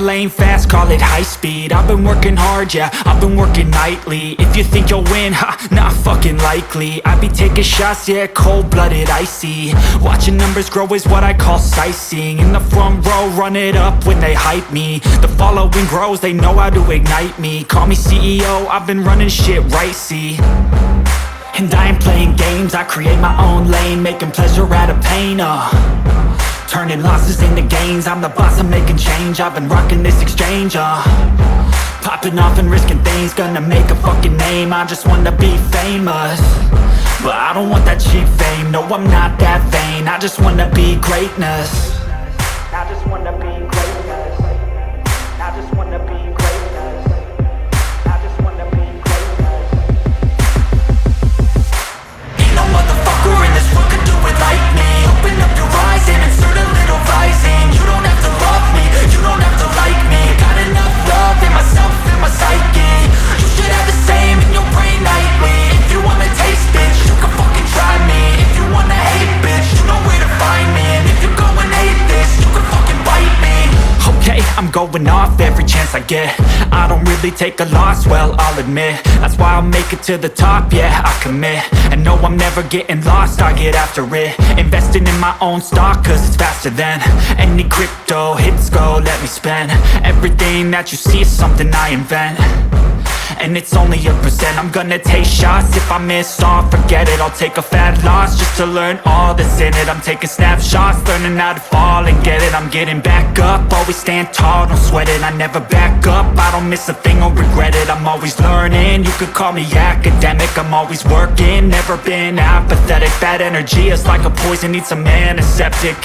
lane fast, call it high speed. I've been working hard, yeah, I've been working nightly. If you think you'll win, ha, not fucking likely. I be taking shots, yeah, cold-blooded, icy. Watching numbers grow is what I call sightseeing. In the front row, run it up when they hype me. The following grows, they know how to ignite me. Call me CEO, I've been running shit right, see. And I ain't playing games, I create my own lane, making pleasure out of pain, turning losses into gains. I'm the boss, I'm making change. I've been rocking this exchange, popping off and risking things. Gonna make a fucking name, I just wanna be famous. But I don't want that cheap fame, no I'm not that vain. I just wanna be greatness. I just wanna be greatness. I just wanna be greatness. I just wanna be greatness. Ain't no motherfucker in this world could do it like me. Open up your eyes and insert a little rising. You don't have to love me, you don't have to like me. Got enough love in myself, in my psyche. You should have the same in your brain nightly. If you wanna taste, bitch, you can fucking try me. If you wanna hate, bitch, you know where to find me. And if you go and hate this, you can fucking bite me. Okay, I'm going off every chance I get. I don't really take a loss, well, I'll admit. That's why I'll make it to the top, yeah, I commit. And no, I'm never getting lost, I get after it. Investing in my own stock, cause it's faster than any crypto hits go, let me spend. Everything that you see is something I invent. And it's only a percent. I'm gonna take shots. If I miss all, forget it. I'll take a fat loss just to learn all that's in it. I'm taking snapshots, learning how to fall and get it. I'm getting back up, always stand tall, don't sweat it. I never back up, I don't miss a thing or regret it. I'm always learning, you could call me academic. I'm always working, never been apathetic. Bad energy is like a poison, needs some antiseptic.